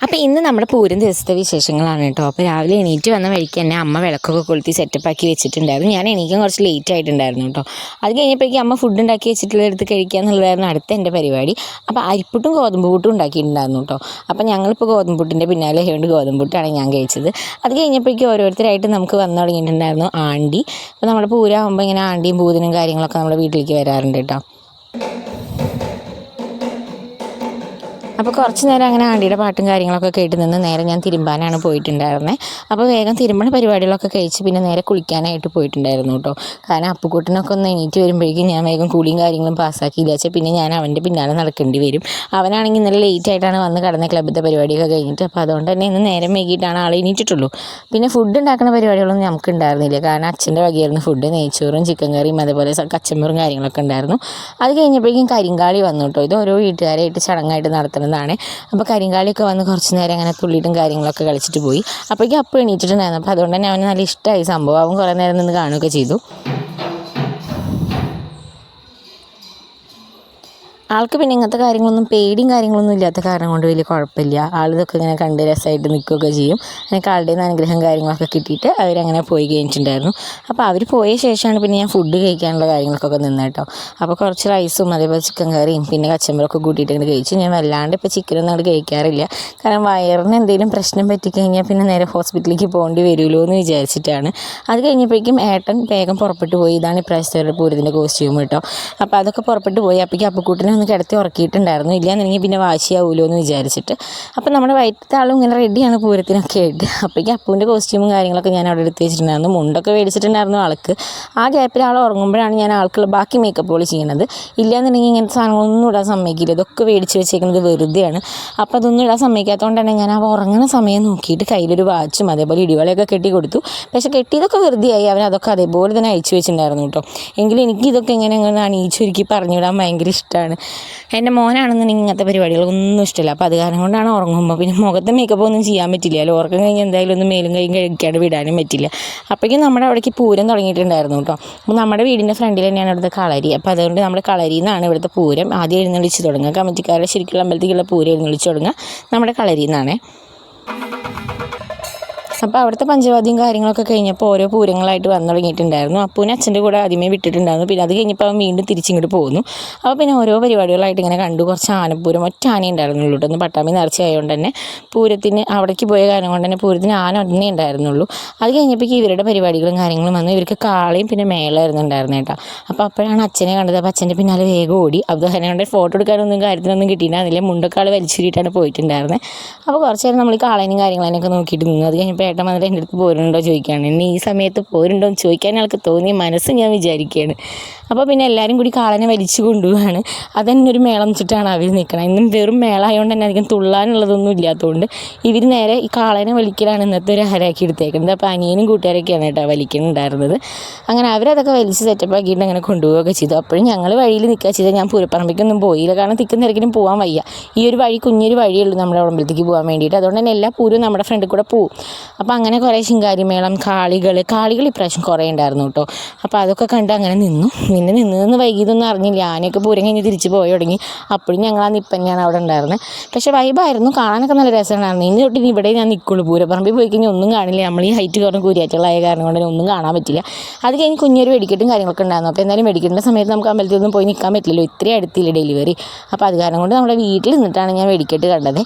അപ്പോൾ ഇന്ന് നമ്മുടെ പൂരം ദിവസത്തെ വിശേഷങ്ങളാണ് കേട്ടോ. അപ്പോൾ രാവിലെ എണീറ്റ് വന്ന വഴിക്ക് തന്നെ അമ്മ വിളക്കൊക്കെ കൊളുത്തി സെറ്റപ്പാക്കി വെച്ചിട്ടുണ്ടായിരുന്നു. ഞാൻ എണീക്കാൻ കുറച്ച് ലേറ്റ് ആയിട്ടുണ്ടായിരുന്നു കേട്ടോ. അത് കഴിഞ്ഞപ്പോഴേക്കും അമ്മ ഫുഡ് ഉണ്ടാക്കി വെച്ചിട്ടുള്ളതെടുത്ത് കഴിക്കുക എന്നുള്ളതായിരുന്നു അടുത്ത എൻ്റെ പരിപാടി. അപ്പോൾ അരിപ്പുട്ടും ഗോതമ്പ് പുട്ടും ഉണ്ടാക്കിയിട്ടുണ്ടായിരുന്നു കേട്ടോ. അപ്പോൾ ഞങ്ങളിപ്പോൾ ഗോതമ്പ് പുട്ടിൻ്റെ പിന്നാലെ ആയതുകൊണ്ട് ഗോതമ്പ് പുട്ടാണ് ഞാൻ കഴിച്ചത്. അത് കഴിഞ്ഞപ്പോഴേക്കും ഓരോരുത്തരായിട്ട് നമുക്ക് വന്നു തുടങ്ങിയിട്ടുണ്ടായിരുന്നു ആണ്ടി. അപ്പോൾ നമ്മുടെ പൂരം ആകുമ്പോൾ ഇങ്ങനെ ആണ്ടിയും പൂതിനും കാര്യങ്ങളൊക്കെ നമ്മുടെ വീട്ടിലേക്ക് വരാറുണ്ട് കേട്ടോ. അപ്പോൾ കുറച്ച് നേരം അങ്ങനെ ആണ്ടിയുടെ പാട്ടും കാര്യങ്ങളൊക്കെ കേട്ട് നിന്ന് നേരെ ഞാൻ തിരുമ്പാനാണ് പോയിട്ടുണ്ടായിരുന്നത്. അപ്പോൾ വേഗം തിരുമ്പണ പരിപാടികളൊക്കെ കഴിച്ച് പിന്നെ നേരെ കുളിക്കാനായിട്ട് പോയിട്ടുണ്ടായിരുന്നു കേട്ടോ. കാരണം അപ്പുക്കുട്ടനൊക്കെ ഒന്ന് എണീറ്റ് വരുമ്പോഴേക്കും ഞാൻ വേഗം കൂളിയും കാര്യങ്ങളും പാസ്സാക്കിയില്ല വെച്ചാൽ പിന്നെ ഞാൻ അവൻ്റെ പിന്നാലെ നടക്കേണ്ടി വരും. അവനാണെങ്കിൽ ഇന്നലെ ലേറ്റ് ആയിട്ടാണ് വന്ന് കടന്ന ക്ലബ്ബത്തെ പരിപാടിയൊക്കെ കഴിഞ്ഞിട്ട്. അപ്പോൾ അതുകൊണ്ട് തന്നെ ഇന്ന് നേരം വൈകിട്ടാണ് ആൾ എണീറ്റിട്ടുള്ളൂ. പിന്നെ ഫുഡ് ഉണ്ടാക്കുന്ന പരിപാടികളൊന്നും നമുക്ക് ഉണ്ടായിരുന്നില്ല. കാരണം അച്ഛൻ്റെ വകയായിരുന്നു ഫുഡ്. നെയ്ച്ചോറും ചിക്കൻ കറിയും അതേപോലെ കച്ചമ്പറും കാര്യങ്ങളൊക്കെ ഉണ്ടായിരുന്നു. അത് കഴിഞ്ഞപ്പോഴേക്കും കരിങ്കാളി വന്നു കേട്ടോ. ഇത് ഓരോ വീട്ടുകാരായിട്ട് ചടങ്ങായിട്ട് നടത്തുന്നത്. അപ്പോൾ കരിങ്കാളിയൊക്കെ വന്ന് കുറച്ച് നേരം അങ്ങനെ തുള്ളിയിട്ടും കാര്യങ്ങളൊക്കെ കളിച്ചിട്ട് പോയി. അപ്പോഴേക്കും അപ്പോൾ എണീറ്റിട്ടുണ്ടായിരുന്നു. അപ്പോൾ അതുകൊണ്ട് തന്നെ അവന് നല്ല ഇഷ്ടമായി സംഭവം. അവൻ കുറേ നേരം നിന്ന് കാണുകയൊക്കെ ചെയ്തു. ആൾക്ക് പിന്നെ ഇങ്ങനത്തെ കാര്യങ്ങളൊന്നും പേടിയും കാര്യങ്ങളൊന്നും ഇല്ലാത്ത കാരണം കൊണ്ട് വലിയ കുഴപ്പമില്ല. ആളിതൊക്കെ ഇങ്ങനെ കണ്ട് രസമായിട്ട് നിൽക്കുകയൊക്കെ ചെയ്യും. എനിക്ക് ആളുടെ നിന്ന് അനുഗ്രഹം കാര്യങ്ങളൊക്കെ കിട്ടിയിട്ട് അവരങ്ങനെ പോയി കഴിഞ്ഞിട്ടുണ്ടായിരുന്നു. അപ്പോൾ അവർ പോയ ശേഷമാണ് പിന്നെ ഞാൻ ഫുഡ് കഴിക്കാനുള്ള കാര്യങ്ങൾക്കൊക്കെ നിന്ന് കേട്ടോ. അപ്പോൾ കുറച്ച് റൈസും അതേപോലെ ചിക്കൻ കറിയും പിന്നെ കച്ചമ്പറൊക്കെ കൂട്ടിയിട്ട് ഇങ്ങനെ കഴിച്ചു. ഞാൻ വല്ലാണ്ട് ഇപ്പോൾ ചിക്കനൊന്നും അങ്ങോട്ട് കഴിക്കാറില്ല. കാരണം വയറിന് എന്തെങ്കിലും പ്രശ്നം പറ്റിക്കഴിഞ്ഞാൽ പിന്നെ നേരെ ഹോസ്പിറ്റലിലേക്ക് പോകേണ്ടി വരുമല്ലോ എന്ന് വിചാരിച്ചിട്ടാണ്. അത് കഴിഞ്ഞപ്പോഴേക്കും ഏട്ടൻ വേഗം പുറപ്പെട്ടു പോയി. ഇതാണ് ഇപ്രാവശ്യത്തെ പൂരത്തിൻ്റെ കോസ്റ്റ്യൂം കേട്ടോ. അപ്പോൾ അതൊക്കെ പുറപ്പെട്ടു പോയി. അപ്പോഴേക്കും അപ്പുക്കുട്ടനെ ഒന്ന് കിടത്തി ഉറക്കിയിട്ടുണ്ടായിരുന്നു. ഇല്ലാന്നുണ്ടെങ്കിൽ പിന്നെ വാശിയാവുമല്ലോ എന്ന് വിചാരിച്ചിട്ട്. അപ്പം നമ്മുടെ വയറ്റത്തെ ആളും ഇങ്ങനെ റെഡിയാണ് പൂരത്തിനൊക്കെ ആയിട്ട്. അപ്പോഴേക്കും അപ്പൂൻ്റെ കോസ്റ്റ്യൂമും കാര്യങ്ങളൊക്കെ ഞാൻ അവിടെ എടുത്ത് വെച്ചിട്ടുണ്ടായിരുന്നു. മുണ്ടൊക്കെ മേടിച്ചിട്ടുണ്ടായിരുന്നു ആൾക്ക്. ആ ഗ്യാപ്പിൽ ആൾ ഉറങ്ങുമ്പോഴാണ് ഞാൻ ആൾക്കുള്ള ബാക്കി മേക്കപ്പുകൾ ചെയ്യുന്നത്. ഇല്ലാന്നുണ്ടെങ്കിൽ ഇങ്ങനത്തെ സാധനങ്ങളൊന്നും ഇടാൻ സമ്മതിക്കില്ല. ഇതൊക്കെ മേടിച്ച് വെച്ചേക്കുന്നത് വെറുതെയാണ്. അപ്പോൾ അതൊന്നും ഇടാൻ സമ്മതിക്കാത്തതുകൊണ്ട് തന്നെ ഞാൻ ആ ഉറങ്ങുന്ന സമയം നോക്കിയിട്ട് കയ്യിലൊരു വാച്ചും അതേപോലെ ഇടിവളയൊക്കെ കെട്ടി കൊടുത്തു. പക്ഷേ കെട്ടിയതൊക്കെ വെറുതെയായി. അവനതൊക്കെ അതേപോലെ തന്നെ അയച്ചു വെച്ചിട്ടുണ്ടായിരുന്നു കേട്ടോ. എങ്കിലും എനിക്ക് ഇതൊക്കെ ഇങ്ങനെ അണിയിച്ചൊരുക്കി പറഞ്ഞുവിടാൻ ഭയങ്കര ഇഷ്ടമാണ്. എൻ്റെ മോനാണെന്നുണ്ടെങ്കിൽ ഇങ്ങനത്തെ പരിപാടികളൊന്നും ഇഷ്ടമില്ല. അപ്പോൾ അത് കാരണം കൊണ്ടാണ് ഉറങ്ങുമ്പോൾ. പിന്നെ മുഖത്തെ മേക്കപ്പ് ഒന്നും ചെയ്യാൻ പറ്റില്ല. ഉറക്കം കഴിഞ്ഞ് എന്തായാലും ഒന്നും മേലും കൈയും കഴിക്കാണ്ട് വിടാനും പറ്റില്ല. അപ്പോഴേക്കും നമ്മുടെ അവിടേക്ക് പൂരം തുടങ്ങിയിട്ടുണ്ടായിരുന്നു കേട്ടോ. അപ്പോൾ നമ്മുടെ വീടിൻ്റെ ഫ്രണ്ടിൽ തന്നെയാണ് ഇവിടുത്തെ കളരി. അപ്പോൾ അതുകൊണ്ട് നമ്മുടെ കളരിയിൽ നിന്നാണ് ഇവിടുത്തെ പൂരം ആദ്യം എഴുന്നള്ളിച്ച് തുടങ്ങുക. കമ്മിറ്റിക്കാരുടെ ശരിക്കുള്ള അമ്പലത്തിലുള്ള പൂരം എഴുന്നള്ളിച്ച് തുടങ്ങുക നമ്മുടെ കളരിയിൽ നിന്നാണ്. അപ്പോൾ അവിടുത്തെ പഞ്ചവാദ്യം കാര്യങ്ങളൊക്കെ കഴിഞ്ഞപ്പോൾ ഓരോ പൂരങ്ങളായിട്ട് വന്നു തുടങ്ങിയിട്ടുണ്ടായിരുന്നു. അപ്പൂനെ അച്ഛൻ്റെ കൂടെ ആദ്യമേ വിട്ടിട്ടുണ്ടായിരുന്നു. പിന്നെ അത് കഴിഞ്ഞപ്പോൾ അവൻ വീണ്ടും തിരിച്ചിങ്ങോട്ട് പോകുന്നു. അപ്പോൾ പിന്നെ ഓരോ പരിപാടികളായിട്ട് ഇങ്ങനെ കണ്ടു. കുറച്ച് ആനപ്പൂരം ഒറ്റ ആന ഉണ്ടായിരുന്നുള്ളൂ കേട്ടോ. ഒന്ന് പട്ടാമ്പി നേർച്ച ആയതുകൊണ്ട് തന്നെ പൂരത്തിന് അവിടേക്ക് പോയ കാരണം കൊണ്ട് തന്നെ പൂരത്തിന് ആന ഒന്നേ ഉണ്ടായിരുന്നുള്ളൂ. അത് കഴിഞ്ഞപ്പോഴേക്കും ഇവരുടെ പരിപാടികളും കാര്യങ്ങളും വന്നു. ഇവർക്ക് കാളയും പിന്നെ മേളമായിരുന്നു ഉണ്ടായിരുന്നു കേട്ടോ. അപ്പോൾ അപ്പോഴാണ് അച്ഛനെ കണ്ടത്. അപ്പോൾ അച്ഛൻ്റെ പിന്നാലെ വേഗം ഓടി. അപ്പോൾ അതിനെ കൊണ്ട് ഫോട്ടോ എടുക്കാനൊന്നും കാര്യത്തിനൊന്നും കിട്ടിയിട്ടുണ്ടായിരുന്നില്ല. മുണ്ടൊക്കെ ആൾ വലിച്ചുരിയിട്ടാണ് പോയിട്ടുണ്ടായിരുന്നത്. അപ്പോൾ കുറച്ച് നേരം നമ്മൾ ഈ കാളേനും കാര്യങ്ങളതിനൊക്കെ നോക്കിയിട്ട് നിന്നു. അത് കഴിഞ്ഞപ്പോൾ ഏട്ടൻ വന്നിട്ട് എൻ്റെ അടുത്ത് പോരുന്നുണ്ടോ ചോദിക്കുകയാണ്. ഇനി ഈ സമയത്ത് പോരുണ്ടോ എന്ന് ചോദിക്കാൻ ആൾക്ക് തോന്നിയ മനസ്സ് ഞാൻ വിചാരിക്കുകയാണ്. അപ്പോൾ പിന്നെ എല്ലാവരും കൂടി കാളനെ വലിച്ചു കൊണ്ടുപോവാണ്. അതന്നെ ഒരു മേളം വെച്ചിട്ടാണ് അവർ നിൽക്കണം. ഇന്നും വെറും മേളമായതുകൊണ്ട് തന്നെ അധികം തുള്ളാനുള്ളതൊന്നും ഇല്ലാത്തതുകൊണ്ട് ഇവർ നേരെ ഈ കാളനെ വലിക്കലാണ് ഇന്നത്തെ ഒരു ഹരാക്കി എടുത്തേക്കുന്നത്. അപ്പോൾ അനിയനും കൂട്ടുകാരൊക്കെയാണ് കേട്ടോ വലിക്കുന്നുണ്ടായിരുന്നത്. അങ്ങനെ അവരതൊക്കെ വലിച്ച് സെറ്റപ്പ് ആക്കിയിട്ട് അങ്ങനെ കൊണ്ടുപോവുകയൊക്കെ ചെയ്തു. അപ്പോഴും ഞങ്ങൾ വഴിയിൽ നിൽക്കുക ചെയ്താൽ ഞാൻ പൂരപ്പറമ്പിക്കൊന്നും പോയില്ല. കാരണം തിക്കും തിരക്കിനും പോകാൻ വയ്യ. ഈ ഒരു വഴി കുഞ്ഞൊരു വഴിയുള്ളൂ നമ്മുടെ അമ്പലത്തേക്ക് പോകാൻ വേണ്ടിയിട്ട്. അതുകൊണ്ട് തന്നെ എല്ലാ പൂരവും നമ്മുടെ ഫ്രണ്ടിൽ കൂടെ പോവും. അപ്പോൾ അങ്ങനെ കുറേ ശിങ്കാരിമേളം കാളികൾ ഇപ്രാവശ്യം കുറേ ഉണ്ടായിരുന്നു കേട്ടോ. അപ്പോൾ അതൊക്കെ കണ്ട് അങ്ങനെ നിന്നു. പിന്നെ നിന്ന് വൈകിയതൊന്നും അറിഞ്ഞില്ല. ആനയൊക്കെ പൂരം കഴിഞ്ഞ് തിരിച്ച് പോയി തുടങ്ങി. അപ്പോഴും ഞങ്ങൾ ആ നിപ്പന്നെയാണ് അവിടെ ഉണ്ടായിരുന്നത്. പക്ഷേ വൈബായിരുന്നു. കാണാനൊക്കെ നല്ല രസമുണ്ടായിരുന്നു. ഇനി തൊട്ട് ഇവിടെ ഞാൻ നിൽക്കുള്ളൂ. പൂരപ്പറമ്പിൽ പോയി കഴിഞ്ഞാൽ ഒന്നും കാണില്ല. നമ്മൾ ഈ ഹൈറ്റ് കുറഞ്ഞ കൂരിയാറ്റുകളായ കാരണം കൊണ്ട് ഒന്നും കാണാൻ പറ്റില്ല. അത് കഴിഞ്ഞ് കുഞ്ഞൊരു വെടിക്കെട്ടും കാര്യങ്ങളൊക്കെ ഉണ്ടായിരുന്നു. അപ്പോൾ എന്തായാലും വെടിക്കെട്ടിൻ്റെ സമയത്ത് നമുക്ക് അമ്പലത്തിലൊന്നും പോയി നിൽക്കാൻ പറ്റില്ലല്ലോ. ഇത്രയും അടുത്തില്ല ഡെലിവറി. അപ്പോൾ അത് കാരണം കൊണ്ട് നമ്മുടെ വീട്ടിൽ നിന്നിട്ടാണ് ഞാൻ വെടിക്കെട്ട് കണ്ടത്.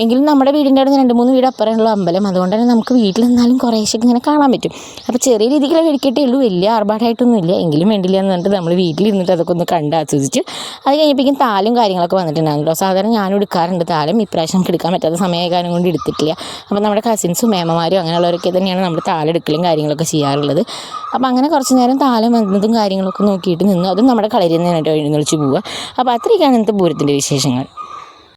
എങ്കിലും നമ്മുടെ വീടിൻ്റെ അവിടെ 2-3 വീട് അപ്പുറമുള്ള അമ്പലം. അതുകൊണ്ട് തന്നെ നമുക്ക് വീട്ടിൽ നിന്നാലും കുറേശ്ശൊക്കെ ഇങ്ങനെ കാണാൻ പറ്റും. അപ്പോൾ ചെറിയ രീതിക്കുള്ള വെടിക്കെട്ടേ ഉള്ളൂ. വലിയ ആർഭാടമായിട്ടൊന്നും ഇല്ല. എങ്കിലും വേണ്ടില്ല എന്ന് പറഞ്ഞിട്ട് നമ്മൾ വീട്ടിലിരുന്നിട്ട് അതൊക്കെ ഒന്ന് കണ്ട് ആസ്വദിച്ച് അത് കഴിഞ്ഞപ്പോഴേക്കും താലും കാര്യങ്ങളൊക്കെ വന്നിട്ടുണ്ടാകുമല്ലോ. സാധാരണ ഞാനും എടുക്കാറുണ്ട് താലം. ഇപ്രാവശ്യം എടുക്കാൻ പറ്റാത്ത സമയ കാര്യം കൊണ്ട് എടുത്തിട്ടില്ല. അപ്പോൾ നമ്മുടെ കസിൻസും മേമ്മമാരും അങ്ങനെയുള്ളവരൊക്കെ തന്നെയാണ് നമ്മൾ താലെടുക്കലും കാര്യങ്ങളൊക്കെ ചെയ്യാറുള്ളത്. അപ്പോൾ അങ്ങനെ കുറച്ച് നേരം താലം വന്നതും കാര്യങ്ങളൊക്കെ നോക്കിയിട്ട് നിന്നു. അതും നമ്മുടെ കളരിയിൽ നിന്ന് എഴുന്നള്ളിച്ച് പോവുക. അപ്പോൾ അത്രയൊക്കെയാണ് ഇന്നത്തെ പൂരത്തിൻ്റെ വിശേഷങ്ങൾ.